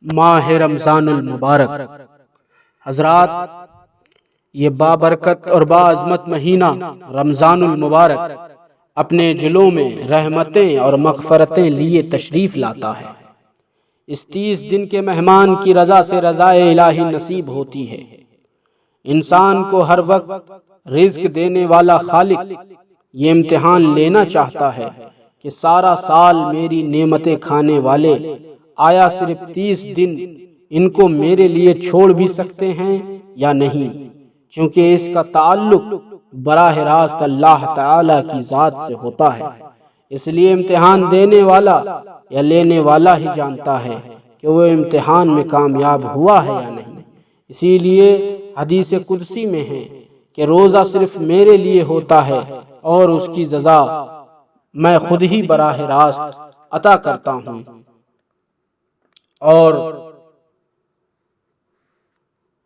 ماہ رمضان المبارک۔ حضرات، یہ بابرکت اور باعظمت مہینہ رمضان المبارک اپنے جلوں میں رحمتیں اور مغفرتیں لیے تشریف لاتا ہے۔ اس 30 دن کے مہمان کی رضا سے رضائے الہی نصیب ہوتی ہے۔ انسان کو ہر وقت رزق دینے والا خالق یہ امتحان لینا چاہتا ہے کہ سارا سال میری نعمتیں کھانے والے آیا صرف 30 دن ان کو میرے لیے چھوڑ بھی سکتے ہیں یا نہیں، چونکہ اس کا تعلق براہ راست اللہ تعالی کی ذات سے ہوتا ہے۔ اس لیے امتحان دینے والا یا لینے والا ہی جانتا ہے کہ وہ امتحان میں کامیاب ہوا ہے یا نہیں۔ اسی لیے حدیث قدسی میں ہے کہ روزہ صرف میرے لیے ہوتا ہے اور اس کی جزا میں خود ہی براہ راست عطا کرتا ہوں، اور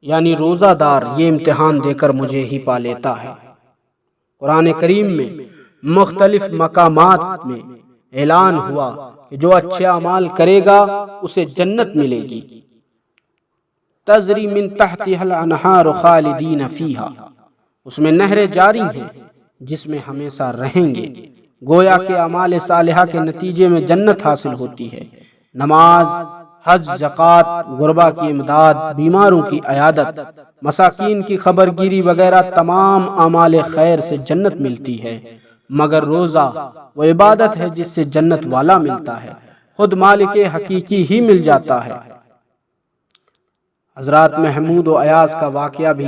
یعنی روزہ دار یہ امتحان دے کر مجھے ہی پا لیتا ہے۔ قرآن کریم میں مختلف مقامات میں اعلان ہوا کہ جو اچھے اعمال کرے گا اسے جنت ملے گی، تجری من تحتها الانہار خالدین فیہا، اس میں نہریں جاری ہیں جس میں ہمیشہ رہیں گے۔ گویا کہ اعمال صالحہ کے نتیجے میں جنت حاصل ہوتی ہے۔ نماز، حج، زکوٰۃ، غربا کی امداد، بیماروں کی عیادت، مساکین کی خبرگیری وغیرہ تمام اعمال خیر سے جنت ملتی ہے، مگر روزہ وہ عبادت ہے جس سے جنت والا ملتا ہے، خود مالک حقیقی ہی مل جاتا ہے۔ حضرات محمود و ایاز کا واقعہ بھی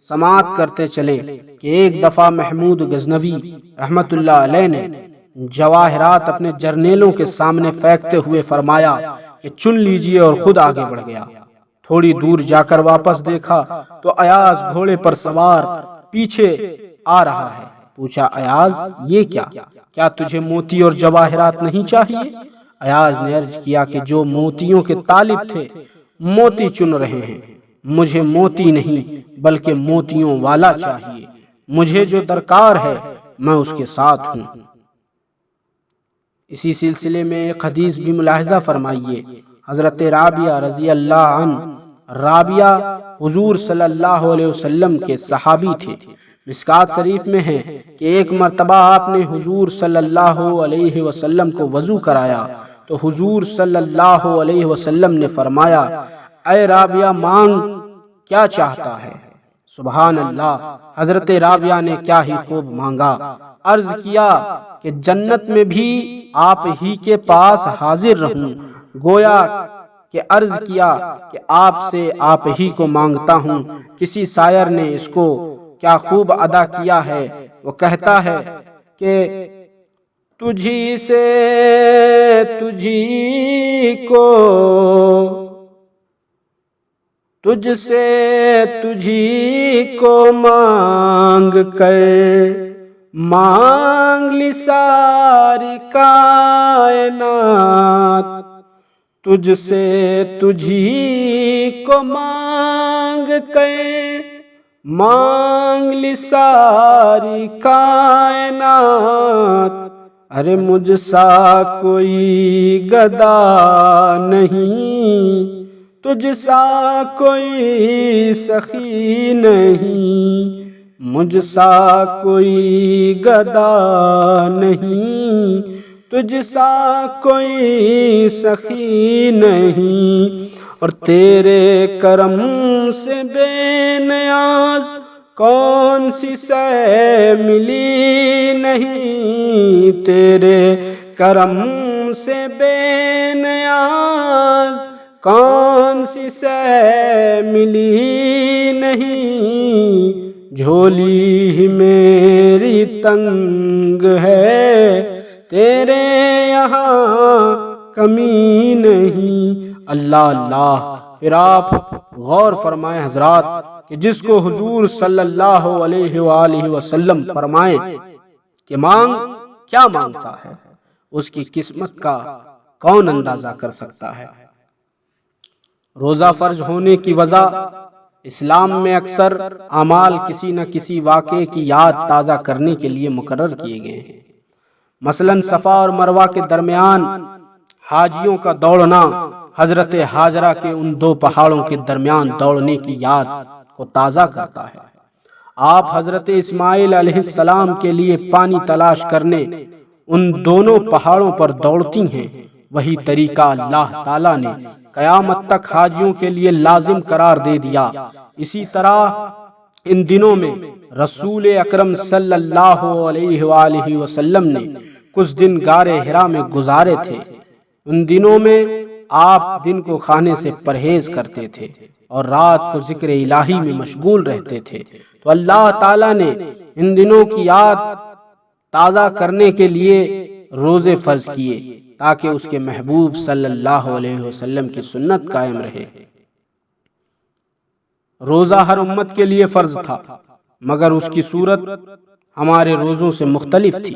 سماعت کرتے چلے کہ ایک دفعہ محمود غزنوی رحمت اللہ علیہ نے جواہرات اپنے جرنیلوں کے سامنے پھینکتے ہوئے فرمایا کہ چن لیجئے، اور خود آگے بڑھ گیا۔ تھوڑی دور جا کر واپس دیکھا تو ایاز گھوڑے پر سوار پیچھے آ رہا ہے۔ پوچھا، ایاز یہ کیا تجھے موتی اور جواہرات نہیں چاہیے؟ ایاز نے عرض کیا کہ جو موتیوں کے طالب تھے موتی چن رہے ہیں، مجھے موتی نہیں بلکہ موتیوں والا چاہیے، مجھے جو درکار ہے میں اس کے ساتھ ہوں۔ اسی سلسلے میں ایک حدیث بھی ملاحظہ فرمائیے۔ حضرت رابعہ رضی اللہ عنہ، رابعہ حضور صلی اللہ علیہ وسلم کے صحابی تھے۔ مشکوٰۃ شریف میں ہے کہ ایک مرتبہ آپ نے حضور صلی اللہ علیہ وسلم کو وضو کرایا تو حضور صلی اللہ علیہ وسلم نے فرمایا، اے رابعہ مانگ، کیا چاہتا ہے؟ سبحان اللہ، حضرت رابعہ نے کیا ہی خوب مانگا۔ عرض کیا کہ جنت میں بھی آپ ہی کے پاس حاضر رہوں۔ گویا کہ عرض کیا کہ آپ سے آپ ہی کو مانگتا ہوں۔ کسی شاعر نے اس کو کیا خوب ادا کیا ہے، وہ کہتا ہے کہ تجھی سے تجھی کو، تجھ سے تجھی کو مانگ کر، مانگ لی ساری کائنات، تجھ سے تجھی کو مانگ کر، مانگ لی ساری کائنات، ارے مجھ سا کوئی گدا نہیں، تجھ سا کوئی سخی نہیں، مجھ سا کوئی گدا نہیں، تجھ سا کوئی سخی نہیں، اور تیرے کرم سے بے نیاز کون سی شے ملی نہیں، تیرے کرم سے بے نیاز کون سی شے ملی نہیں، جھولی ہی میری تنگ ہے، تیرے یہاں کمی نہیں۔ اللہ اللہ۔ پھر آپ غور فرمائیں حضرات کہ جس کو حضور صلی اللہ علیہ وآلہ وسلم فرمائیں کہ مانگ، کیا مانگتا ہے، اس کی قسمت کا کون اندازہ کر سکتا ہے۔ روزہ فرض ہونے کی وجہ اسلام میں اکثر اعمال کسی نہ کسی واقعے کی یاد تازہ کرنے کے لیے مقرر کیے گئے ہیں۔ مثلاً صفا اور مروہ کے درمیان حاجیوں کا دوڑنا حضرت ہاجرہ کے ان دو پہاڑوں کے درمیان دوڑنے کی یاد کو تازہ کرتا ہے۔ آپ حضرت اسماعیل علیہ السلام کے لیے پانی تلاش کرنے ان دونوں پہاڑوں پر دوڑتی ہیں۔ وہی طریقہ اللہ تعالیٰ نے قیامت تک حاجیوں کے لیے لازم قرار دے دیا۔ اسی طرح ان دنوں میں رسول اکرم صلی اللہ علیہ وآلہ وسلم نے کچھ دن غار حرا میں گزارے تھے۔ ان دنوں میں آپ دن کو کھانے سے پرہیز کرتے تھے اور رات کو ذکر الہی میں مشغول رہتے تھے، تو اللہ تعالیٰ نے ان دنوں کی یاد تازہ کرنے کے لیے روزے فرض کیے تاکہ اس کے محبوب صلی اللہ علیہ وسلم کی سنت قائم رہے۔ روزہ ہر امت کے لیے فرض تھا، مگر اس کی صورت ہمارے روزوں سے مختلف تھی۔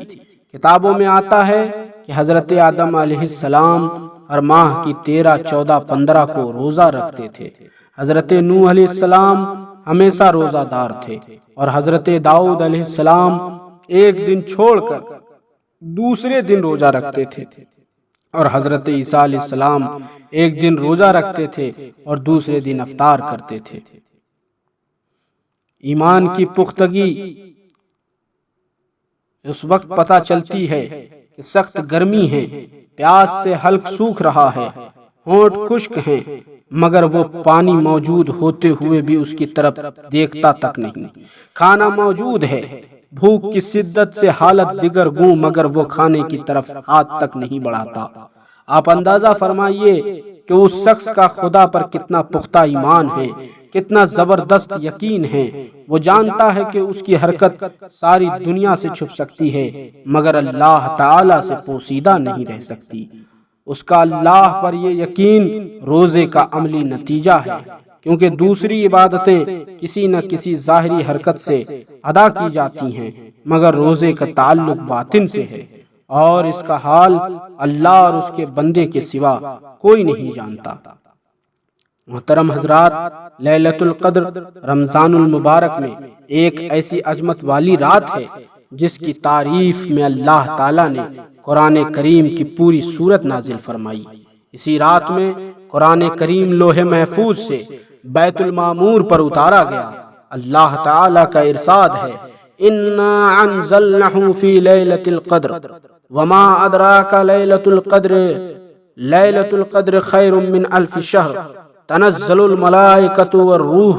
کتابوں میں آتا ہے کہ حضرت آدم علیہ السلام ہر ماہ کی 13، 14، 15 کو روزہ رکھتے تھے۔ حضرت نوح علیہ السلام ہمیشہ روزہ دار تھے، اور حضرت داؤد علیہ السلام ایک دن چھوڑ کر دوسرے دن روزہ رکھتے تھے، اور حضرت عیسیٰ علیہ السلام ایک دن روزہ رکھتے تھے اور دوسرے دن افطار کرتے تھے۔ ایمان کی پختگی اس وقت پتہ چلتی ہے کہ سخت گرمی ہے، پیاس سے حلق سوکھ رہا ہے، ہونٹ خشک ہیں، مگر وہ پانی موجود ہوتے ہوئے بھی اس کی طرف دیکھتا تک نہیں۔ کھانا موجود ہے، بھوک کی شدت سے حالت دیگر گوں، مگر وہ کھانے کی طرف ہاتھ تک نہیں بڑھاتا۔ آپ اندازہ فرمائیے کہ اس شخص کا خدا پر کتنا پختہ ایمان ہے، کتنا زبردست یقین ہے۔ وہ جانتا ہے کہ اس کی حرکت ساری دنیا سے چھپ سکتی ہے، مگر اللہ تعالی سے پوشیدہ نہیں رہ سکتی۔ اس کا اللہ پر یہ یقین روزے کا عملی نتیجہ ہے، کیونکہ دوسری عبادتیں کسی نہ کسی ظاہری حرکت سے ادا کی جاتی ہیں، مگر روزے کا تعلق باطن سے ہے، اور اس کا حال اللہ اور اس کے بندے کے سوا کوئی نہیں جانتا۔ محترم حضرات، لیلۃ القدر رمضان المبارک میں ایک ایسی عظمت والی رات ہے جس کی تعریف میں اللہ تعالیٰ نے قرآن کریم کی پوری سورت نازل فرمائی۔ اسی رات میں قرآن کریم لوح محفوظ سے بیت المعمور پر اتارا گیا۔ اللہ تعالیٰ کا ارشاد ہے، اِنَّا أَنزَلْنَاهُ فِي لَيْلَةِ الْقَدْرِ وَمَا أَدْرَاكَ لَيْلَةُ الْقَدْرِ لَيْلَةُ الْقَدْرِ خَيْرٌ مِّنْ أَلْفِ شَهْرٍ تنزل الملائکۃ والروح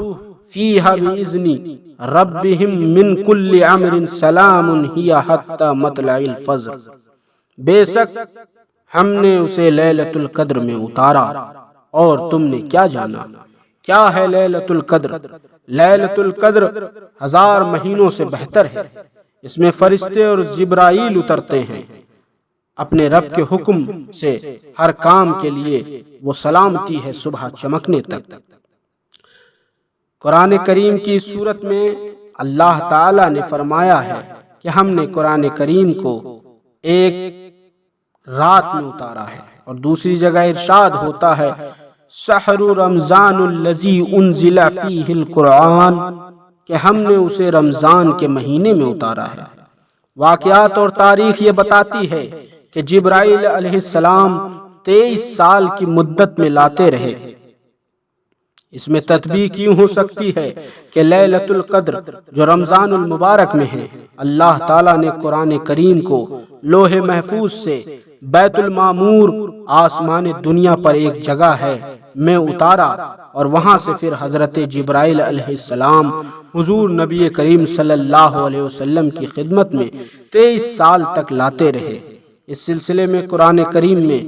فیہا بإذن ربہم من کل امر سلام ہی حتی مطلع الفجر۔ بے شک ہم نے اسے لیلۃ القدر میں اتارا، اور تم نے کیا جانا؟ کیا ہے لیلۃ القدر؟ لیلۃ القدر 1000 مہینوں سے بہتر ہے۔ اس میں فرشتے اور جبرائیل اترتے ہیں اپنے رب کے حکم سے ہر کام کے لیے۔ وہ سلامتی ہے صبح چمکنے تک۔ قرآن کریم کی صورت میں اللہ تعالی نے فرمایا ہے کہ ہم نے قرآن کریم کو ایک رات میں اتارا ہے، اور دوسری جگہ ارشاد ہوتا ہے، شہر رمضان الذی انزل فیہ القرآن، کہ ہم نے اسے رمضان کے مہینے میں اتارا ہے۔ واقعات اور تاریخ یہ بتاتی ہے کہ جبرائیل علیہ السلام 23 سال کی مدت میں لاتے رہے۔ اس میں تطبیق یوں ہو سکتی ہے کہ لیلۃ القدر جو رمضان المبارک میں ہے، اللہ تعالیٰ نے قرآن کریم کو لوح محفوظ سے بیت المعمور آسمان دنیا پر ایک جگہ ہے میں اتارا، اور وہاں سے پھر حضرت جبرائیل علیہ السلام حضور نبی کریم صلی اللہ علیہ وسلم کی خدمت میں 23 سال تک لاتے رہے۔ اس سلسلے میں قرآن کریم میں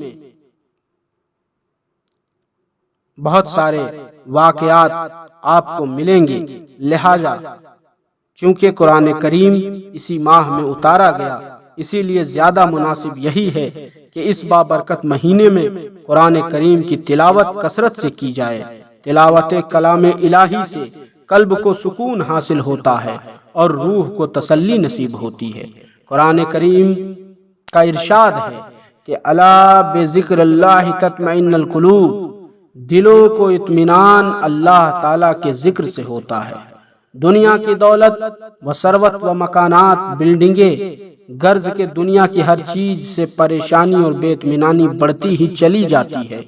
بہت سارے واقعات آپ کو ملیں گے، لہذا چونکہ قرآن کریم اسی ماہ میں اتارا گیا، اسی لیے زیادہ مناسب یہی ہے کہ اس بابرکت مہینے میں قرآن کریم کی تلاوت کثرت سے کی جائے۔ تلاوت کلام الہی سے قلب کو سکون حاصل ہوتا ہے اور روح کو تسلی نصیب ہوتی ہے۔ قرآن کریم کا ارشاد ہے کہ الا بذکر اللہ تطمئن القلوب، دلوں کو اطمینان اللہ تعالیٰ کے ذکر سے ہوتا ہے۔ دنیا کی دولت و ثروت و مکانات، بلڈنگیں، غرض کے دنیا کی ہر چیز سے پریشانی اور بے اطمینانی بڑھتی ہی چلی جاتی ہے،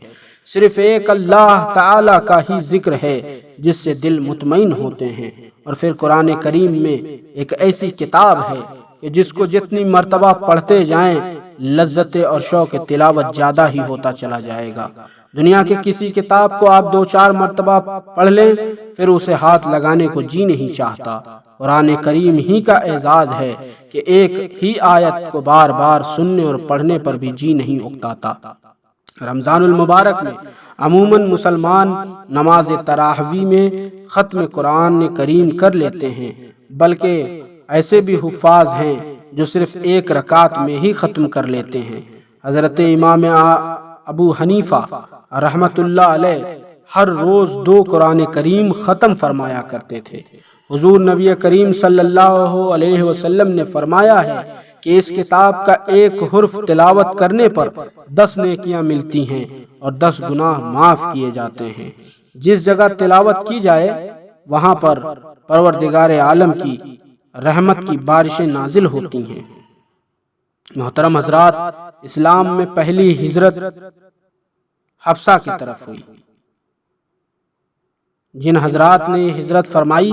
صرف ایک اللہ تعالی کا ہی ذکر ہے جس سے دل مطمئن ہوتے ہیں، اور پھر قرآن کریم میں ایک ایسی کتاب ہے کہ جس کو جتنی مرتبہ پڑھتے جائیں لذت اور شوق تلاوت زیادہ ہی ہوتا چلا جائے گا۔ دنیا کے کسی کتاب کو آپ 2-4 مرتبہ پڑھ لیں پھر اسے ہاتھ لگانے کو جی نہیں چاہتا۔ قرآن کریم ہی کا اعزاز ہے کہ ایک ہی آیت کو بار بار سننے اور پڑھنے پر بھی جی نہیں اکتاتا۔ رمضان المبارک میں عموماً مسلمان نماز تراویح میں ختم قرآن کریم کر لیتے ہیں، بلکہ ایسے بھی حفاظ ہیں جو صرف ایک رکعت میں ہی ختم کر لیتے ہیں۔ حضرت امام ابو حنیفہ رحمۃ اللہ علیہ ہر روز 2 قرآن کریم ختم فرمایا کرتے تھے۔ حضور نبی کریم صلی اللہ علیہ وسلم نے فرمایا ہے کہ اس کتاب کا ایک حرف تلاوت کرنے پر 10 نیکیاں ملتی ہیں اور 10 گناہ معاف کیے جاتے ہیں۔ جس جگہ تلاوت کی جائے وہاں پر پروردگار عالم کی رحمت کی بارشیں نازل ہوتی ہیں۔ محترم حضرات، اسلام میں پہلی ہجرت حبشہ کی طرف ہوئی۔ جن حضرات نے یہ ہجرت فرمائی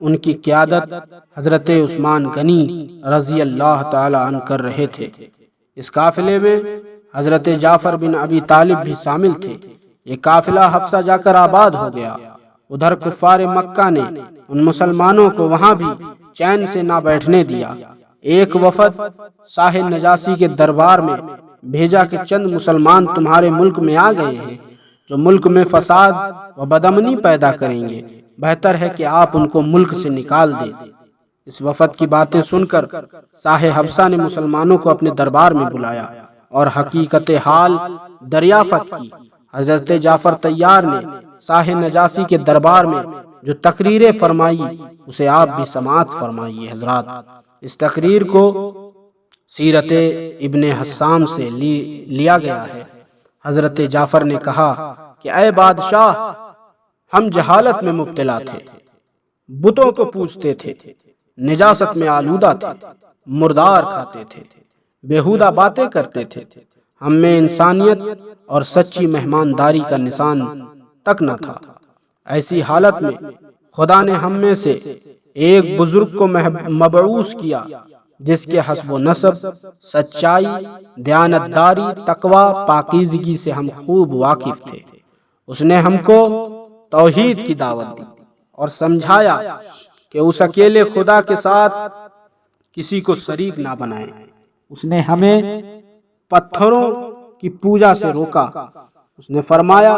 ان کی قیادت حضرت عثمان غنی رضی اللہ تعالی عنہ کر رہے تھے۔ اس قافلے میں حضرت جعفر بن ابی طالب بھی شامل تھے۔ یہ قافلہ حبشہ جا کر آباد ہو گیا۔ ادھر کفار مکہ نے ان مسلمانوں کو وہاں بھی چین سے نہ بیٹھنے دیا۔ ایک وفد شاہ نجاشی کے دربار میں بھیجا کہ چند مسلمان تمہارے ملک میں آ گئے ہیں جو ملک میں فساد و بدامنی پیدا کریں گے، بہتر ہے کہ آپ ان کو ملک سے نکال دیں۔ اس وفد کی باتیں سن کر شاہ حبشہ نے مسلمانوں کو اپنے دربار میں بلایا اور حقیقت حال دریافت کی۔ حضرت جعفر طیار نے شاہ نجاشی کے دربار میں جو تقریریں فرمائی اسے آپ بھی سماعت فرمائیے۔ حضرات، اس تقریر کو سیرت ابن حسام سے لیا گیا ہے۔ حضرت جعفر نے کہا کہ اے بادشاہ، ہم جہالت میں مبتلا تھے، بتوں کو پوجتے تھے، نجاست میں آلودہ تھے، مردار کھاتے تھے، بیہودہ باتیں کرتے تھے۔ ہم میں انسانیت اور سچی مہمانداری کا نشان تک نہ تھا۔ ایسی حالت میں خدا نے ہم میں سے ایک بزرگ کو مبعوث کیا جس کے حسب و نسب، سچائی، دیانتداری، تقوی، پاکیزگی سے ہم خوب واقف تھے۔ اس نے ہم کو توحید کی دعوت دی اور سمجھایا کہ اس اکیلے خدا کے ساتھ کسی کو شریک نہ بنائیں۔ اس نے ہمیں پتھروں کی پوجا سے روکا۔ اس نے فرمایا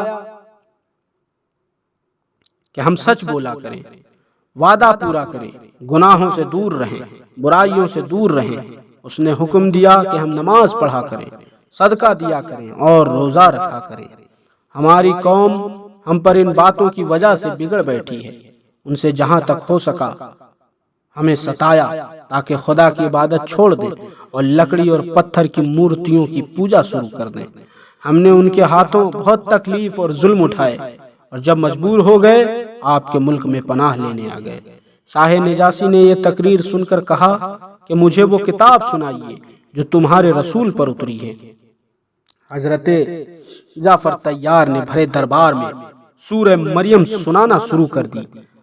کہ ہم سچ بولا کریں، وعدہ پورا کریں، گناہوں سے دور رہیں، برائیوں سے دور رہیں۔ اس نے حکم دیا کہ ہم نماز پڑھا کریں، صدقہ دیا کریں اور روزہ رکھا کریں۔ ہماری قوم ہم پر ان باتوں کی وجہ سے بگڑ بیٹھی ہے۔ ان سے جہاں تک ہو سکا ہمیں ستایا تاکہ خدا کی عبادت چھوڑ دیں اور لکڑی اور پتھر کی مورتیوں کی پوجا شروع کر دیں۔ ہم نے ان کے ہاتھوں بہت تکلیف اور ظلم اٹھائے اور جب مجبور ہو گئے آپ کے ملک میں پناہ لینے آ گئے۔ شاہ نجاشی نے یہ تقریر سن کر کہا کہ مجھے وہ کتاب سنائیے جو تمہارے رسول پر اتری ہے۔ حضرت جعفر طیار نے بھرے دربار میں سورہ مریم سنانا شروع کر دی۔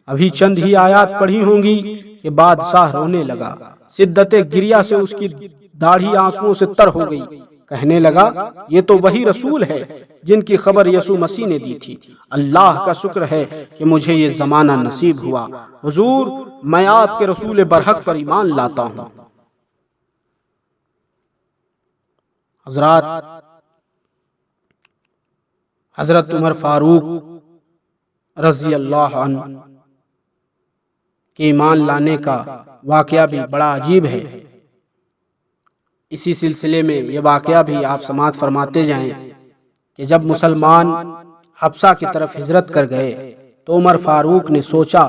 ابھی چند ہی آیات پڑھی ہوں گی کہ بادشاہ رونے لگا۔ شدت گریہ سے اس کی داڑھی آنسوؤں سے تر ہو گئی۔ کہنے لگا یہ تو وہی رسول ہے جن کی خبر یسوع مسیح نے دی تھی۔ اللہ کا شکر ہے کہ مجھے یہ زمانہ نصیب ہوا۔ حضور، میں آپ کے رسول برحق پر ایمان لاتا ہوں۔ حضرات، حضرت عمر فاروق رضی اللہ عنہ کے ایمان لانے کا واقعہ بھی بڑا عجیب ہے۔ اسی سلسلے میں یہ واقعہ بھی آپ سماعت فرماتے جائیں کہ جب مسلمان حبشہ کی طرف ہجرت کر گئے تو عمر فاروق نے سوچا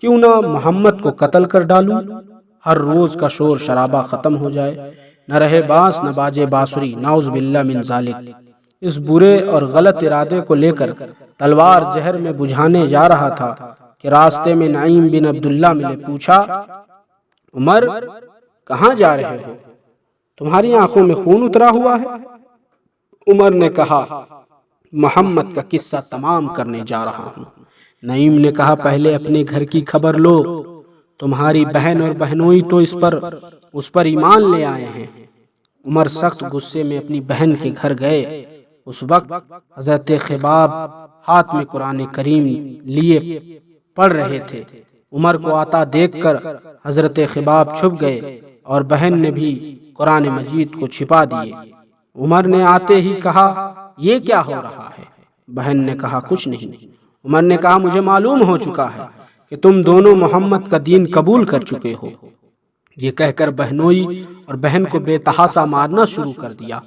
کیوں نہ محمد کو قتل کر ڈالوں، ہر روز کا شور شرابہ ختم ہو جائے، نہ رہے بانس نہ باجے بانسری، نعوذ باللہ من ذالک۔ اس برے اور غلط ارادے کو لے کر تلوار زہر میں بجھانے جا رہا تھا کہ راستے میں نعیم بن عبداللہ ملے۔ پوچھا عمر کہاں جا رہے ہو؟ تمہاری آنکھوں میں خون اترا ہوا ہے۔ عمر نے کہا محمد کا قصہ تمام کرنے جا رہا ہوں۔ نعیم نے کہا پہلے اپنے گھر کی خبر لو، تمہاری بہن اور بہنوئی تو اس پر ایمان لے آئے ہیں۔ عمر سخت غصے میں اپنی بہن کے گھر گئے۔ اس وقت حضرت خباب ہاتھ میں قرآن کریم لیے پڑھ رہے تھے۔ عمر کو آتا دیکھ کر حضرت خباب چھپ گئے اور بہن نے بھی قرآن مجید کو چھپا دیے۔ عمر نے آتے ہی کہا یہ کیا ہو رہا ہے؟ بہن نے کہا کچھ نہیں۔ عمر نے کہا مجھے معلوم ہو چکا ہے کہ تم دونوں محمد کا دین قبول کر چکے ہو۔ یہ کہہ کر بہنوئی اور بہن کو بے تحاشا مارنا شروع کر دیا۔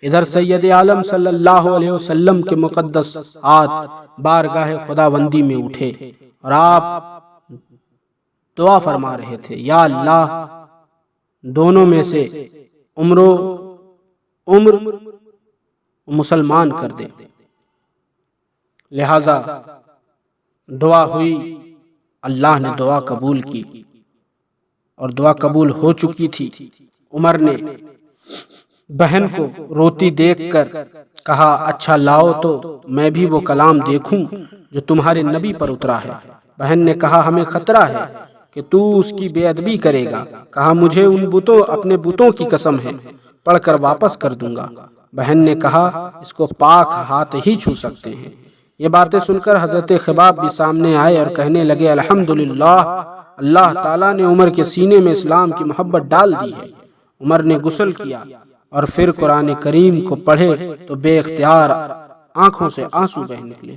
ادھر سید عالم صلی اللہ علیہ وسلم کے مقدس ہاتھ بارگاہ خداوندی میں اٹھے اور آپ دعا فرما رہے تھے، یا اللہ دونوں میں سے عمر مسلمان کر دے۔ لہذا دعا ہوئی، اللہ نے دعا قبول کی اور دعا قبول ہو چکی تھی۔ عمر نے بہن کو روتی دیکھ کر کہا اچھا لاؤ تو میں بھی وہ کلام دیکھوں جو تمہارے نبی پر اترا ہے۔ بہن نے کہا ہمیں خطرہ ہے کہ تو اس کی بے ادبی کرے گا۔ کہا مجھے اپنے بتوں کی قسم ہے، پڑھ کر واپس کر دوں گا۔ بہن نے کہا اس کو پاک ہاتھ ہی چھو سکتے ہیں۔ یہ باتیں سن کر حضرت خباب بھی سامنے آئے اور کہنے لگے الحمدللہ، اللہ تعالیٰ نے عمر کے سینے میں اسلام کی محبت ڈال دی ہے۔ عمر نے غسل کیا اور پھر قرآن کریم کو پڑھے تو بے اختیار آنکھوں سے آنسو بہہ نکلے۔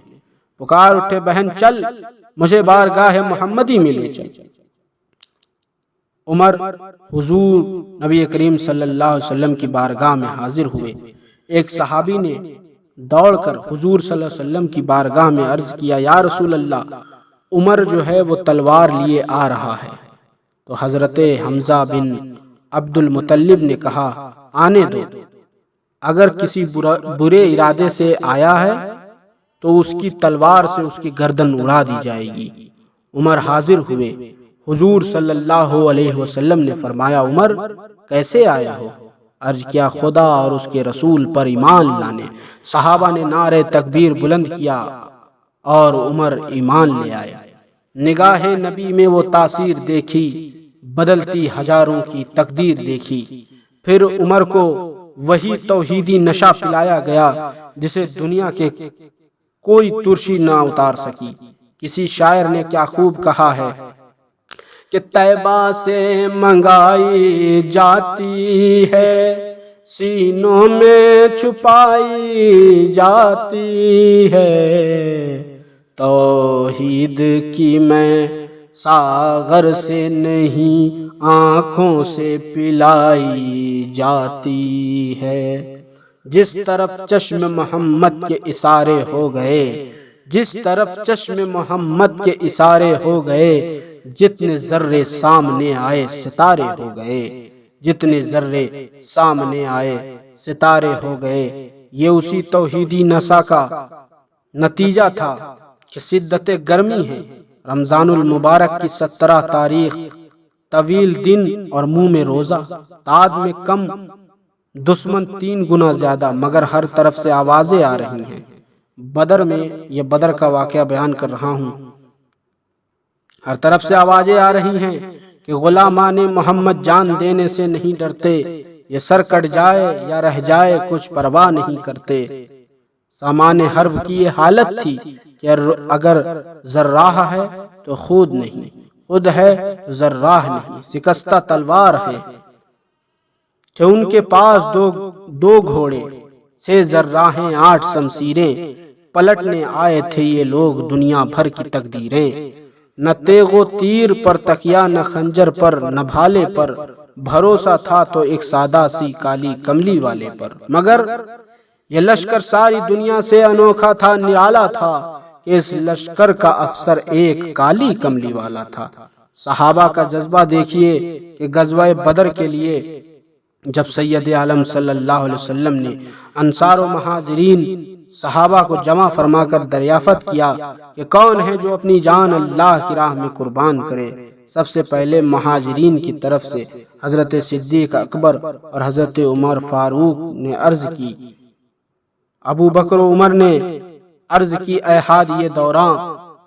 پکار اٹھے بہن چل، مجھے بارگاہ محمدی میں لے چل۔ عمر حضور نبی کریم صلی اللہ علیہ وسلم کی بارگاہ میں حاضر ہوئے۔ ایک صحابی نے دوڑ کر حضور صلی اللہ علیہ وسلم کی بارگاہ میں عرض کیا یا رسول اللہ، عمر جو ہے وہ تلوار لیے آ رہا ہے۔ تو حضرت حمزہ بن عبد المطلب نے کہا آنے دو، اگر کسی برے ارادے سے آیا ہے تو اس کی تلوار سے اس کی گردن اڑا دی جائے گی۔ عمر حاضر ہوئے۔ حضور صلی اللہ علیہ وسلم نے فرمایا عمر کیسے آیا ہو؟ عرض کیا خدا اور اس کے رسول پر ایمان لانے۔ صحابہ نے نعرہ تکبیر بلند کیا اور عمر ایمان لے آئے۔ نگاہ نبی میں وہ تاثیر دیکھی، بدلتی ہزاروں کی تقدیر دیکھی۔ پھر عمر کو وہی توحیدی نشہ پلایا گیا جسے دنیا کے کوئی ترشی نہ اتار سکی۔ کسی شاعر نے کیا خوب کہا ہے کہ طیبہ سے منگائی جاتی ہے، سینوں میں چھپائی جاتی ہے، توحید کی میں ساغر سے نہیں آنکھوں سے پلائی جاتی ہے۔ جس طرف چشم محمد کے اشارے ہو گئے، جس طرف چشم محمد کے اشارے ہو گئے، جتنے ذرے سامنے آئے ستارے ہو گئے، جتنے ذرے سامنے آئے ستارے ہو گئے۔ یہ اسی توحیدی نشہ کا نتیجہ تھا کہ شدت گرمی ہے۔ رمضان المبارک کی 17 تاریخ، طویل دن اور منہ میں روزہ، تعداد میں کم، دشمن 3 گنا زیادہ، مگر ہر طرف سے آوازیں آ رہی ہیں۔ بدر میں، یہ بدر کا واقعہ بیان کر رہا ہوں، ہر طرف سے آوازیں آ رہی ہیں کہ غلامان محمد جان دینے سے نہیں ڈرتے، یہ سر کٹ جائے یا رہ جائے کچھ پرواہ نہیں کرتے۔ سامان حرب کی یہ حالت تھی کہ اگر ذراح ہے تو خود نہیں، خود ہے ذراح نہیں، شکستہ تلوار ہے کہ ان کے پاس دو گھوڑے، 6 ذراحیں 8 شمشیریں، پلٹنے آئے تھے یہ لوگ دنیا بھر کی تقدیریں۔ نہ تیغ و تیر پر تکیا، نہ خنجر پر، نہ بھالے پر، بھروسہ تھا تو ایک سادہ سی کالی کملی والے پر۔ مگر یہ لشکر ساری دنیا سے انوکھا تھا، نرالا تھا کہ اس لشکر کا افسر ایک کالی کملی والا تھا۔ صحابہ کا جذبہ دیکھیے کہ غزوہ بدر کے لیے جب سید عالم صلی اللہ علیہ وسلم نے انصار و مہاجرین صحابہ کو جمع فرما کر دریافت کیا کہ کون ہے جو اپنی جان اللہ کی راہ میں قربان کرے، سب سے پہلے مہاجرین کی طرف سے حضرت صدیق اکبر اور حضرت عمر فاروق نے عرض کی ابو بکر و عمر نے عرض کی اے ہادی دوراں،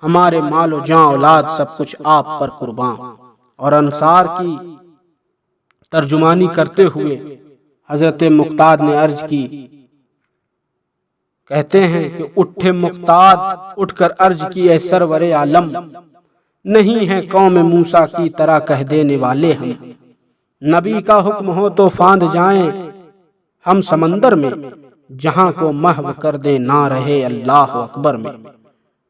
ہمارے مال و جاں اولاد سب کچھ آپ پر قرباں۔ اور انصار کی ترجمانی کرتے ہوئے حضرت مقداد نے عرض کی، کہتے ہیں کہ اٹھے مقداد اٹھ کر عرض کی اے سرور عالم، نہیں ہے قوم موسیٰ کی طرح کہہ دینے والے ہم، نبی کا حکم ہو تو فاند جائیں ہم سمندر میں، جہاں کو محو کر دے نہ رہے اللہ اکبر میں۔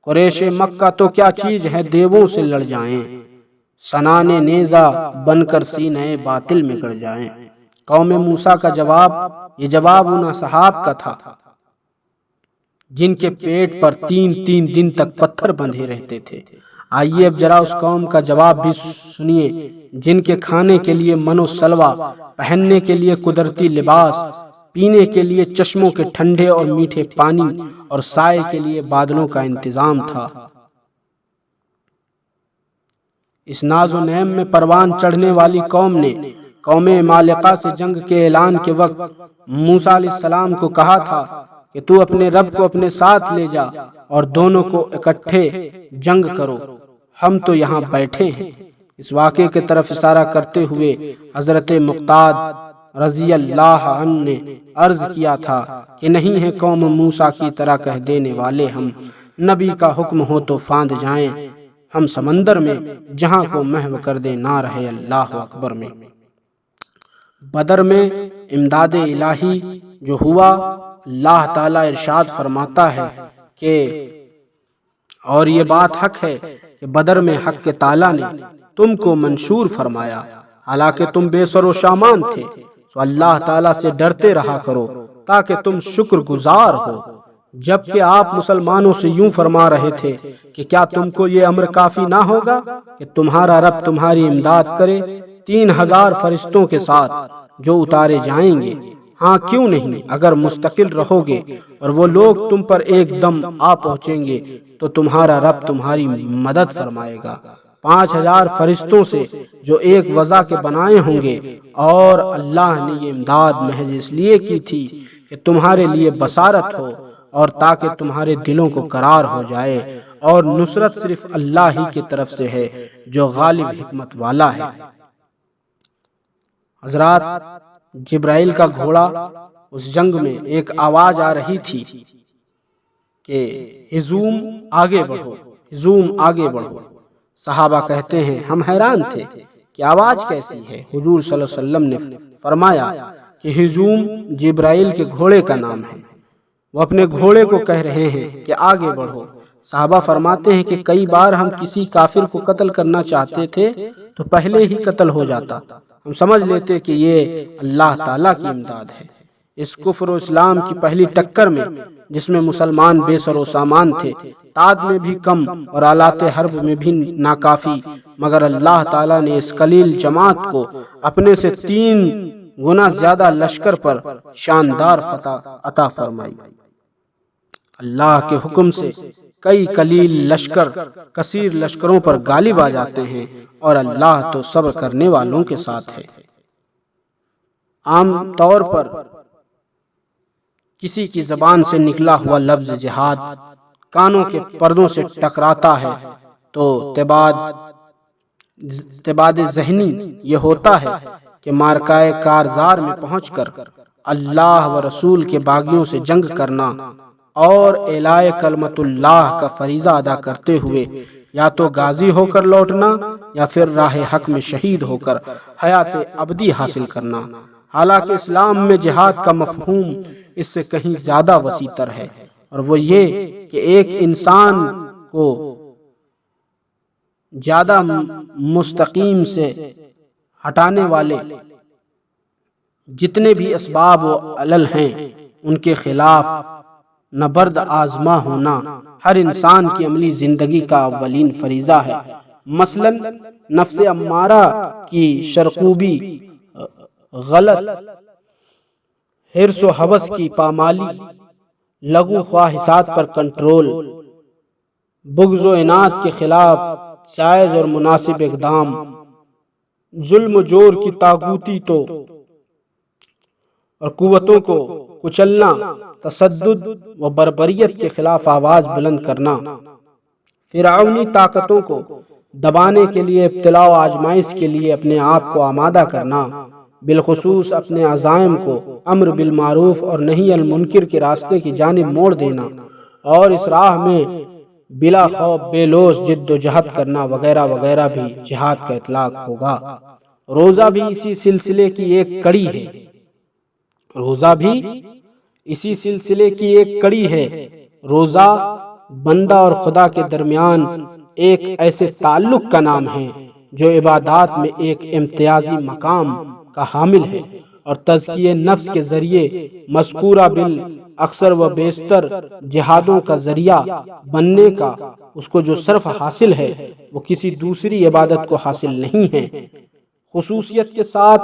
قریش مکہ تو کیا چیز ہے دیووں سے لڑ جائیں، سنانے نیزہ بن کر سینے باطل میں گڑ جائیں۔ قوم موسیٰ کا جواب، یہ جواب ان اصحاب کا تھا جن کے پیٹ پر 3 دن تک پتھر بندھے رہتے تھے۔ آئیے اب ذرا اس قوم کا جواب بھی سنیے جن کے کھانے کے لیے من و سلوہ، پہننے کے لیے قدرتی لباس، پینے کے لیے چشموں کے ٹھنڈے اور میٹھے پانی اور سائے کے لیے بادلوں کا انتظام تھا۔ اس ناز و نعیم میں پروان چڑھنے والی قوم نے قوم مالکہ سے جنگ کے اعلان کے وقت موسیٰ علیہ السلام کو کہا تھا کہ تو اپنے رب کو اپنے ساتھ لے جا اور دونوں کو اکٹھے جنگ کرو، ہم تو یہاں بیٹھے ہیں۔ اس واقعے کی طرف اشارہ کرتے ہوئے حضرت مقداد رضی اللہ عنہ نے عرض کیا تھا کہ نہیں ہے قوم موسیٰ کی طرح کہہ دینے والے ہم، نبی کا حکم ہو تو فاند جائیں ہم سمندر میں، جہاں کو محو کر دے نہ رہے اللہ اکبر میں۔ بدر میں امداد الہی جو ہوا، اللہ تعالیٰ ارشاد فرماتا ہے کہ اور یہ بات حق ہے کہ بدر میں حق کے تعالیٰ نے تم کو منشور فرمایا، حالانکہ تم بے سر و سامان تھے، تو اللہ تعالیٰ سے ڈرتے رہا کرو تاکہ تم شکر گزار ہو۔ جبکہ آپ مسلمانوں سے یوں فرما رہے تھے کہ کیا تم کو یہ امر کافی نہ ہوگا کہ تمہارا رب تمہاری امداد کرے 3000 فرشتوں کے ساتھ جو اتارے جائیں گے؟ ہاں کیوں نہیں، اگر مستقل رہو گے اور وہ لوگ تم پر ایک دم آ پہنچیں گے تو تمہارا رب تمہاری مدد فرمائے گا 5000 فرشتوں سے جو ایک وضع کے بنائے ہوں گے۔ اور اللہ نے یہ امداد محض اس لیے کی تھی کہ تمہارے لیے بصارت ہو اور تاکہ تمہارے دلوں کو قرار ہو جائے، اور نصرت صرف اللہ ہی کی طرف سے ہے جو غالب حکمت والا ہے۔ حضرات، جبرائیل کا گھوڑا اس جنگ میں ایک آواز آ رہی تھی کہ ہجوم آگے بڑھو، ہجوم آگے بڑھو۔ صحابہ کہتے ہیں ہم حیران تھے کہ آواز کیسی ہے۔ حضور صلی اللہ علیہ وسلم نے فرمایا کہ ہجوم جبرائیل کے گھوڑے کا نام ہے، وہ اپنے گھوڑے کو کہہ رہے ہیں کہ آگے بڑھو۔ صحابہ فرماتے ہیں کہ کئی بار ہم کسی کافر کو قتل کرنا چاہتے تھے تو پہلے ہی قتل ہو جاتا، ہم سمجھ لیتے کہ یہ اللہ تعالیٰ کی امداد ہے۔ اس کفر و اسلام کی پہلی ٹکر میں جس میں مسلمان بے سر و سامان تھے، تعداد میں بھی کم اور آلات حرب میں بھی ناکافی، مگر اللہ تعالیٰ نے اس قلیل جماعت کو اپنے سے 3 گنا زیادہ لشکر پر شاندار فتح عطا فرمائی۔ اللہ کے حکم سے کئی قلیل لشکر کثیر لشکروں پر غالب آ جاتے ہیں، اور اللہ تو صبر کرنے والوں کے ساتھ ہے۔ عام طور پر کسی کی زبان سے نکلا ہوا لفظ جہاد کانوں کے پردوں سے ٹکراتا ہے تو تباد ذہنی یہ ہوتا ہے کہ مارکائے کارزار میں پہنچ کر اللہ و رسول کے باغیوں سے جنگ کرنا اور اعلائے کلمت اللہ کا فریضہ ادا کرتے ہوئے یا تو غازی ہو کر لوٹنا یا پھر راہ حق میں شہید ہو کر حیات ابدی حاصل کرنا۔ حالانکہ اسلام میں جہاد کا مفہوم اس سے کہیں زیادہ وسیع تر ہے، اور وہ یہ کہ ایک انسان کو زیادہ مستقیم سے ہٹانے والے جتنے بھی اسباب و علل ہیں ان کے خلاف نبرد آزما ہونا ہر انسان کی عملی زندگی کا اولین فریضہ ہے۔ مثلا نفس امارہ کی شرقوبی، غلط حرص و ہوس کی پامالی، لغو خواہشات پر کنٹرول، بغض و عناد کے خلاف جائز اور مناسب اقدام، ظلم و جور کی طاغوتی تو اور قوتوں کو کچلنا، تشدد و بربریت کے خلاف آواز بلند کرنا، فرعونی طاقتوں کو دبانے کے لیے ابتلاء و آزمائش کے لیے اپنے آپ کو آمادہ کرنا، بالخصوص اپنے عزائم کو امر بالمعروف اور نہی عن المنکر کے راستے کی جانب موڑ دینا، اور اس راہ میں بلا خوف بے لوث جد و جہد کرنا وغیرہ وغیرہ بھی جہاد کا اطلاق ہوگا۔ روزہ بھی اسی سلسلے کی ایک کڑی ہے۔ روزہ بھی اسی سلسلے کی ایک کڑی ہے۔ روزہ بندہ اور خدا کے درمیان ایک ایسے تعلق کا نام ہے جو عبادات میں ایک امتیازی مقام کا حامل ہے، اور تزکیہ نفس کے ذریعے مذکورہ اکثر و بیشتر جہادوں کا ذریعہ بننے کا اس کو جو صرف حاصل ہے وہ کسی دوسری عبادت کو حاصل نہیں ہے۔ خصوصیت کے ساتھ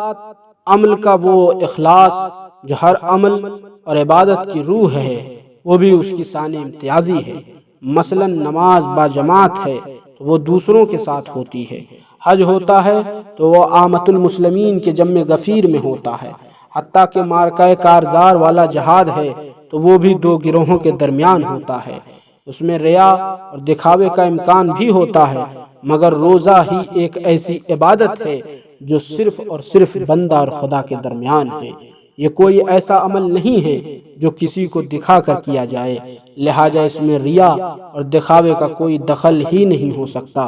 عمل کا وہ اخلاص جو ہر عمل اور عبادت کی روح ہے، وہ بھی اس کی شان امتیازی ہے۔ مثلا نماز با جماعت ہے تو وہ دوسروں کے ساتھ ہوتی ہے، حج ہوتا ہے تو وہ عامۃ المسلمین کے جمع غفیر میں ہوتا ہے، حتیٰ کہ معرکہ کارزار والا جہاد ہے تو وہ بھی دو گروہوں کے درمیان ہوتا ہے، اس میں ریا اور دکھاوے کا امکان بھی ہوتا ہے، مگر روزہ ہی ایک ایسی عبادت ہے جو صرف اور صرف بندہ اور خدا کے درمیان ہے۔ یہ کوئی ایسا عمل نہیں ہے جو کسی کو دکھا کر کیا جائے، لہٰذا اس میں ریا اور دکھاوے کا کوئی دخل ہی نہیں ہو سکتا۔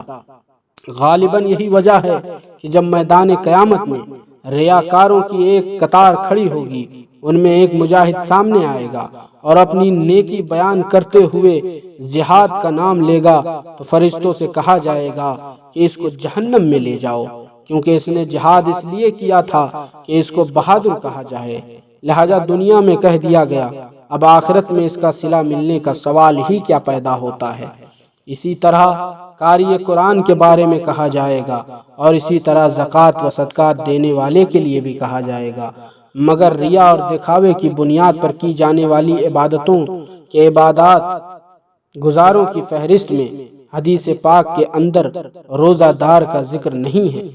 غالباً یہی وجہ ہے کہ جب میدان قیامت میں ریاکاروں کی ایک قطار کھڑی ہوگی، ان میں ایک مجاہد سامنے آئے گا اور اپنی نیکی بیان کرتے ہوئے جہاد کا نام لے گا تو فرشتوں سے کہا جائے گا کہ اس کو جہنم میں لے جاؤ، کیونکہ اس نے جہاد اس لیے کیا تھا کہ اس کو بہادر کہا جائے، لہذا دنیا میں کہہ دیا گیا، اب آخرت میں اس کا صلہ ملنے کا سوال ہی کیا پیدا ہوتا ہے۔ اسی طرح قاری قرآن کے بارے میں کہا جائے گا، اور اسی طرح زکوٰۃ و صدقات دینے والے کے لیے بھی کہا جائے گا، مگر ریا اور دکھاوے کی بنیاد پر کی جانے والی عبادتوں کے عبادات گزاروں کی فہرست میں حدیث پاک کے اندر روزہ دار کا ذکر نہیں ہے۔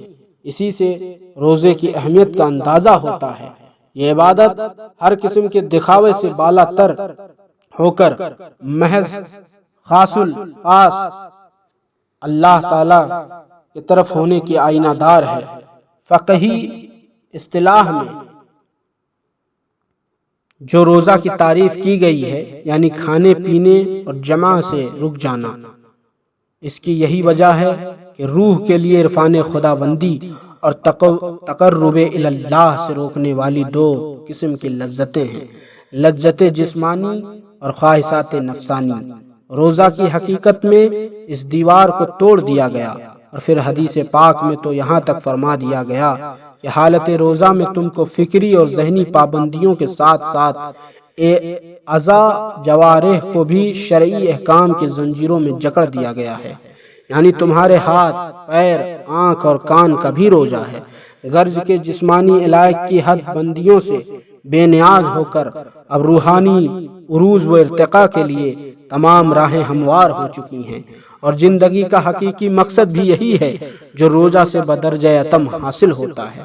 اسی سے روزے کی اہمیت کا اندازہ ہوتا ہے۔ یہ عبادت ہر قسم کے دکھاوے سے بالا تر ہو کر محض خاص الخاص اللہ تعالی کی طرف ہونے کی آئینہ دار ہے۔ فقہی اصطلاح میں جو روزہ کی تعریف کی گئی ہے، یعنی کھانے پینے اور جمع سے رک جانا، اس کی یہی وجہ ہے کہ روح کے لیے عرفان خداوندی اور تقرب اللہ سے روکنے والی دو قسم کی لذتیں ہیں، لذت جسمانی اور خواہشات نفسانی۔ روزہ کی حقیقت میں اس دیوار کو توڑ دیا گیا، اور پھر حدیث پاک میں تو یہاں تک فرما دیا گیا کہ حالت روزہ میں تم کو فکری اور ذہنی پابندیوں کے ساتھ ساتھ اعضاء جوارح کو بھی شرعی احکام کی زنجیروں میں جکڑ دیا گیا ہے، یعنی تمہارے ہاتھ، پیر، آنکھ اور کان کا بھی روزہ ہے، غرض کے جسمانی علائق کی حد بندیوں سے بے نیاز ہو کر اب روحانی عروج و ارتقاء کے لیے تمام راہیں ہموار ہو چکی ہیں، اور زندگی کا حقیقی مقصد بھی یہی ہے جو روزہ سے بدرجہ اتم حاصل ہوتا ہے۔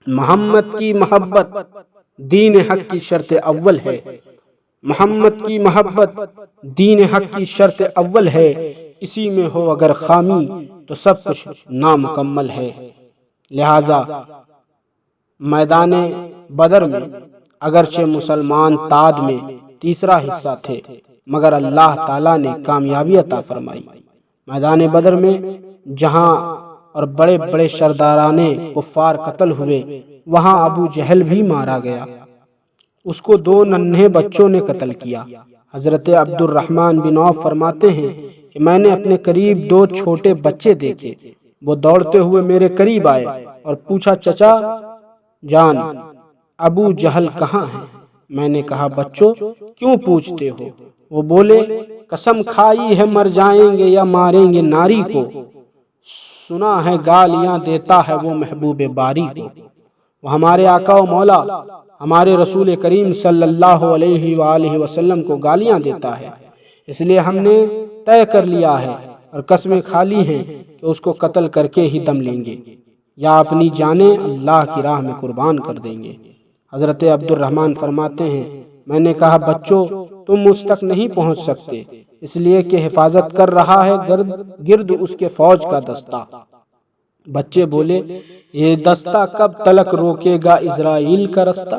محمد کی محبت دین حق کی شرط اول ہے۔ محمد کی محبت دین حق کی شرط اول ہے، اسی میں ہو اگر خامی تو سب کچھ نامکمل ہے۔ لہذا میدان بدر میں اگرچہ مسلمان تعداد میں تیسرا حصہ تھے، مگر اللہ تعالیٰ نے کامیابی عطا فرمائی۔ میدان بدر میں جہاں اور بڑے بڑے سرداران کفار قتل ہوئے، وہاں ابو جہل بھی مارا گیا، اس کو دو ننھے بچوں نے قتل کیا۔ حضرت عبد الرحمن بن عوف فرماتے ہیں کہ میں نے اپنے قریب دو چھوٹے بچے دیکھے، وہ دوڑتے ہوئے میرے قریب آئے اور پوچھا، چچا جان ابو جہل کہاں ہے؟ میں نے کہا، بچوں کیوں پوچھتے ہو؟ وہ بولے، قسم کھائی ہے مر جائیں گے یا ماریں گے ناری کو، سنا ہے گالیاں دیتا ہے وہ محبوب باری کو۔ وہ ہمارے آقا و مولا ہمارے رسول کریم صلی اللہ علیہ وآلہ وسلم کو گالیاں دیتا ہے، اس لیے ہم نے طے کر لیا ہے اور قسمیں کھا لی ہیں کہ اس کو قتل کر کے ہی دم لیں گے، یا اپنی جانیں اللہ کی راہ میں قربان کر دیں گے۔ حضرت عبد الرحمن فرماتے ہیں میں نے کہا بچوں تم اس تک نہیں پہنچ سکتے اس لیے کہ حفاظت کر رہا ہے گرد اس کے فوج کا دستہ۔ بچے بولے یہ دستہ کب تلک روکے گا اسرائیل کا رستہ؟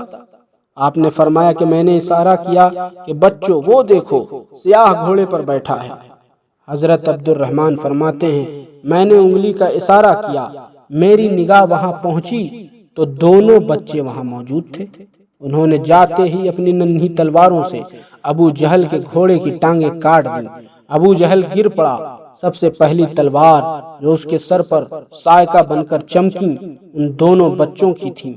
آپ نے فرمایا کہ میں نے اشارہ کیا کہ بچوں وہ دیکھو سیاہ گھوڑے پر بیٹھا ہے۔ حضرت عبد الرحمن فرماتے ہیں میں نے انگلی کا اشارہ کیا، میری نگاہ وہاں پہنچی تو دونوں بچے وہاں موجود تھے۔ انہوں نے جاتے ہی اپنی ننھی تلواروں سے ابو جہل کے گھوڑے کی ٹانگیں کاٹ دیں۔ ابو جہل گر پڑا۔ سب سے پہلی تلوار جو اس کے سر پر سائقہ بن کر چمکی ان دونوں بچوں کی تھی۔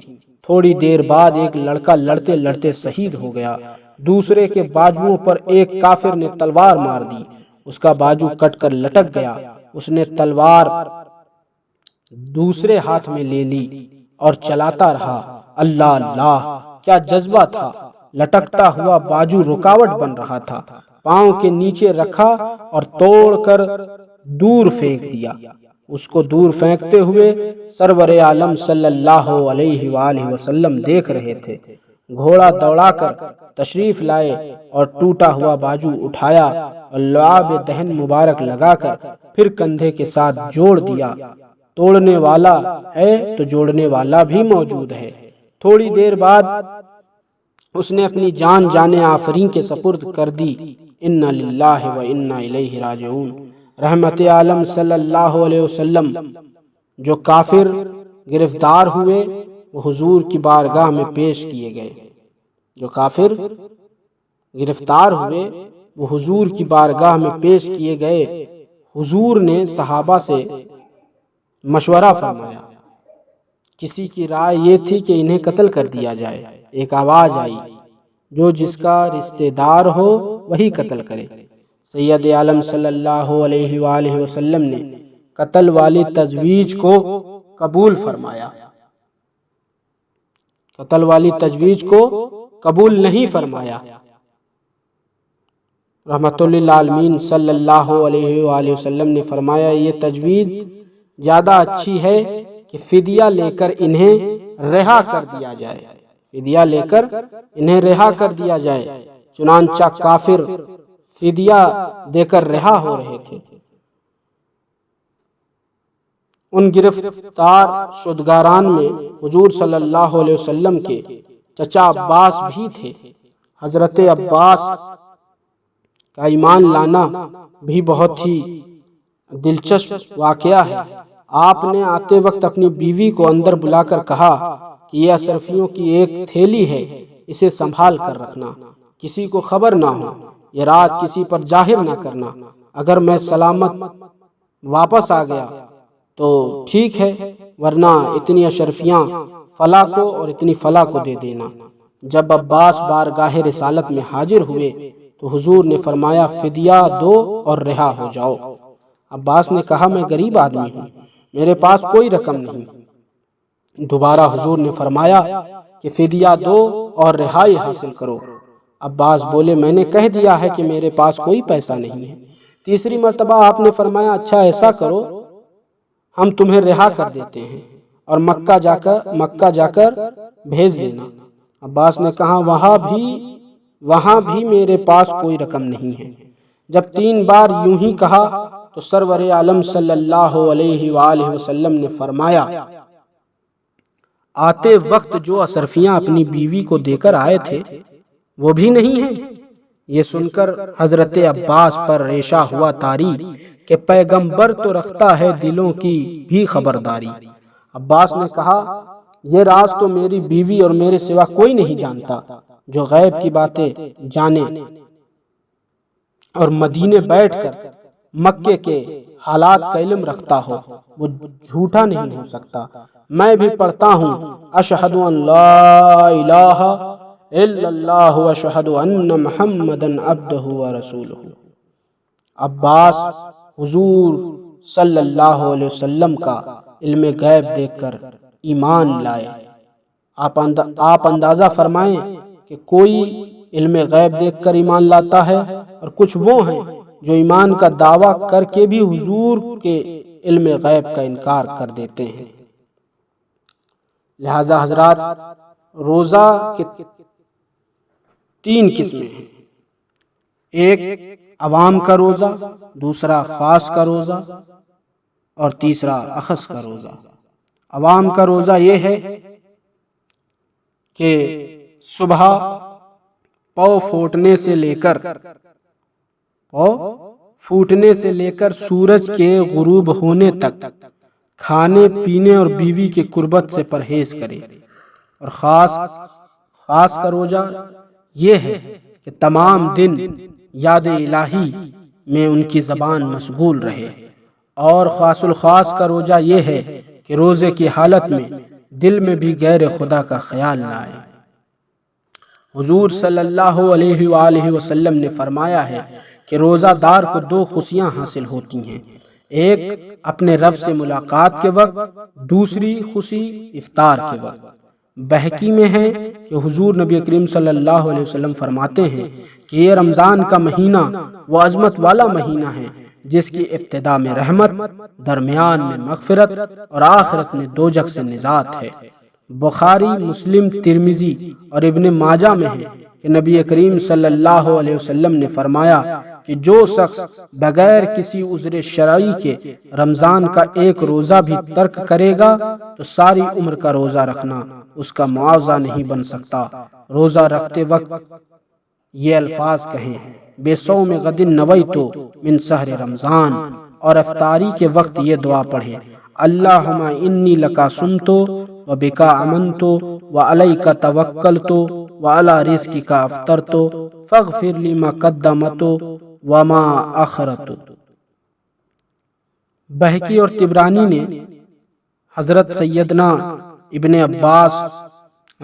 تھوڑی دیر بعد ایک لڑکا لڑتے لڑتے شہید ہو گیا۔ دوسرے کے بازوؤں پر ایک کافر نے تلوار مار دی، اس کا بازو کٹ کر لٹک گیا۔ اس نے تلوار دوسرے ہاتھ میں لے لی اور چلاتا رہا۔ اللہ اللہ کیا جذبہ تھا! لٹکتا ہوا بازو رکاوٹ بن رہا تھا۔ پاؤں کے نیچے رکھا اور توڑ کر دور پھینک دیا۔ اس کو دور پھینکتے ہوئے سرور عالم صلی اللہ علیہ وآلہ وسلم دیکھ رہے تھے۔ گھوڑا دوڑا کر تشریف لائے اور ٹوٹا ہوا بازو اٹھایا اور لعاب دہن مبارک لگا کر پھر کندھے کے ساتھ جوڑ دیا۔ توڑنے والا ہے تو جوڑنے والا بھی موجود ہے۔ تھوڑی دیر بعد اس نے اپنی جان جانے آفرین کے سپرد کر دی۔ انا للہ و انا الیہ راجعون۔ رحمت عالم صلی اللہ علیہ وسلم جو کافر گرفتار ہوئے وہ حضور کی بارگاہ میں پیش کیے گئے۔ جو کافر گرفتار ہوئے وہ حضور کی بارگاہ میں پیش کیے گئے۔ حضور نے صحابہ سے مشورہ فرمایا۔ کسی کی رائے یہ تھی کہ انہیں قتل کر دیا جائے۔ ایک آواز آئی جو جس کا رشتہ دار ہو وہی قتل کرے۔ سید عالم صلی اللہ علیہ وآلہ وسلم نے قتل والی تجویز کو قبول فرمایا۔ قتل والی تجویز کو قبول نہیں فرمایا۔ رحمت للعالمین صلی اللہ علیہ وآلہ وسلم نے فرمایا یہ تجویز زیادہ اچھی ہے کہ فدیہ لے کر انہیں رہا کر دیا جائے۔ فدیہ لے کر انہیں رہا کر دیا جائے۔ چنانچہ کافر فدیہ دے کر رہا ہو رہے تھے۔ ان گرفتار شدگاران میں حضور صلی اللہ علیہ وسلم کے چچا عباس بھی تھے۔ حضرت عباس کا ایمان لانا بھی بہت ہی دلچسپ واقعہ ہے۔ آپ نے آتے وقت اپنی بیوی کو اندر بلا کر کہا کہ یہ اشرفیوں کی ایک تھیلی ہے، اسے سنبھال کر رکھنا، کسی کو خبر نہ ہو، یہ رات کسی پر ظاہر نہ کرنا۔ اگر میں سلامت واپس آ گیا تو ٹھیک ہے، ورنہ اتنی اشرفیاں فلاں کو اور اتنی فلاں کو دے دینا۔ جب عباس بارگاہ رسالت میں حاضر ہوئے تو حضور نے فرمایا فدیہ دو اور رہا ہو جاؤ۔ عباس نے کہا میں غریب آدمی ہوں، میرے پاس کوئی رقم نہیں۔ دوبارہ حضور نے فرمایا کہ فدیہ دو اور رہائی حاصل کرو۔ عباس بولے میں نے کہہ دیا ہے کہ میرے پاس کوئی پیسہ نہیں ہے۔ تیسری مرتبہ آپ نے فرمایا اچھا ایسا کرو ہم تمہیں رہا کر دیتے ہیں اور مکہ جا کر بھیج دینا۔ عباس نے کہا وہاں بھی میرے پاس کوئی رقم نہیں ہے۔ جب تین بار یوں ہی کہا تو سرور عالم صلی اللہ علیہ وآلہ وسلم نے فرمایا آتے وقت جو اشرفیاں اپنی بیوی کو دے کر آئے تھے وہ بھی نہیں ہیں۔ یہ سن کر حضرت عباس پر ریشہ ہوا طاری کہ پیغمبر تو رکھتا ہے دلوں کی بھی خبرداری۔ عباس نے کہا یہ راز تو میری بیوی اور میرے سوا کوئی نہیں جانتا۔ جو غیب کی باتیں جانے اور مدینے بیٹھ کر مکے کے حالات کا علم رکھتا ہو وہ جھوٹا نہیں ہو سکتا۔ میں بھی پڑھتا ہوں اشہد ان لا الہ الا اللہ واشہد ان محمدن عبدہ ورسولہ۔ عباس حضور صلی اللہ علیہ وسلم کا علم غیب دیکھ کر ایمان لائے۔ آپ اندازہ فرمائیں کہ کوئی علم غیب دیکھ کر ایمان لاتا ہے اور کچھ وہ ہیں جو ایمان کا دعویٰ کر کے بھی حضور کے علم غیب کا انکار کر دیتے ہیں۔ لہذا حضرات روزہ کے 3 قسمیں ہیں، ایک عوام کا روزہ، دوسرا خاص کا روزہ اور تیسرا اخص کا روزہ۔ عوام کا روزہ یہ ہے کہ صبح پاؤں پھوٹنے سے لے کر سورج کے غروب ہونے تک کھانے پینے اور بیوی کے قربت سے پرہیز کرے۔ اور خاص کا روزہ یہ ہے کہ تمام دن یاد الہی میں ان کی زبان مشغول رہے۔ اور خاص الخاص کا روزہ یہ ہے کہ روزے کی حالت میں دل میں بھی غیر خدا کا خیال نہ آئے۔ حضور صلی اللہ علیہ وآلہ وسلم نے فرمایا ہے کہ روزہ دار کو 2 خوشیاں حاصل ہوتی ہیں، ایک اپنے رب سے ملاقات کے وقت، دوسری خوشی افطار کے وقت۔ بہقی میں ہے کہ حضور نبی کریم صلی اللہ علیہ وسلم فرماتے ہیں کہ یہ رمضان کا مہینہ وہ عظمت والا مہینہ ہے جس کی ابتدا میں رحمت، درمیان میں مغفرت اور آخرت میں دوزخ سے نجات ہے۔ بخاری، مسلم، ترمذی اور ابن ماجہ میں ہے کہ نبی کریم صلی اللہ علیہ وسلم نے فرمایا کہ جو شخص بغیر کسی عذر شرعی کے رمضان کا ایک روزہ بھی ترک کرے گا تو ساری عمر کا روزہ رکھنا اس کا معاوضہ نہیں بن سکتا۔ روزہ رکھتے وقت یہ الفاظ کہیں، بے صوم غد نویت من شہر رمضان، اور افطاری کے وقت یہ دعا پڑھیں، اللہم انی لکا صمت و بکا امنت و علیک توکلت و علی رزقک افطرت فاغفر لی ما قدمت و ما اخرت۔ بہقی اور طبرانی نے حضرت سیدنا ابن عباس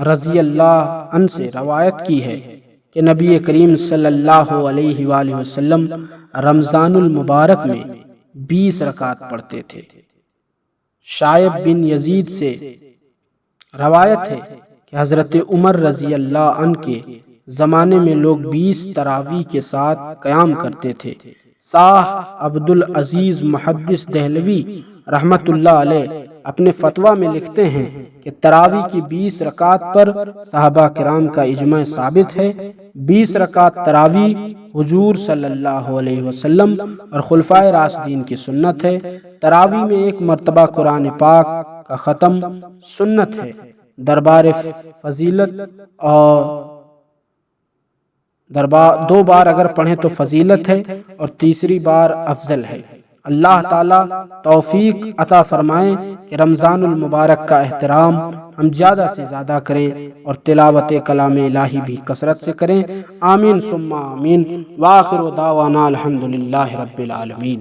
رضی اللہ عنہ سے روایت کی ہے کہ نبی کریم صلی اللہ علیہ وآلہ وسلم رمضان المبارک میں 20 رکعت پڑھتے تھے۔ شعیب بن یزید سے روایت ہے کہ حضرت عمر رضی اللہ عنہ کے زمانے میں لوگ 20 تراویح کے ساتھ قیام کرتے تھے۔ شاہ عبد العزیز محدث دہلوی رحمت اللہ علیہ اپنے فتویٰ میں لکھتے ہیں کہ تراویح کی 20 رکعت پر صحابہ کرام کا اجماع ثابت ہے۔ 20 رکعت تراویح حضور صلی اللہ علیہ وسلم اور خلفائے راشدین کی سنت ہے۔ تراویح میں 1 مرتبہ قرآن پاک کا ختم سنت ہے۔ دربار فضیلت اور 2 بار اگر پڑھیں تو فضیلت ہے اور تیسری بار افضل ہے۔ اللہ تعالیٰ توفیق عطا فرمائیں کہ رمضان المبارک کا احترام ہم زیادہ سے زیادہ کریں اور تلاوت کلام الہی بھی کثرت سے کریں۔ آمین ثم آمین، وآخر دعوانا الحمدللہ رب العالمین۔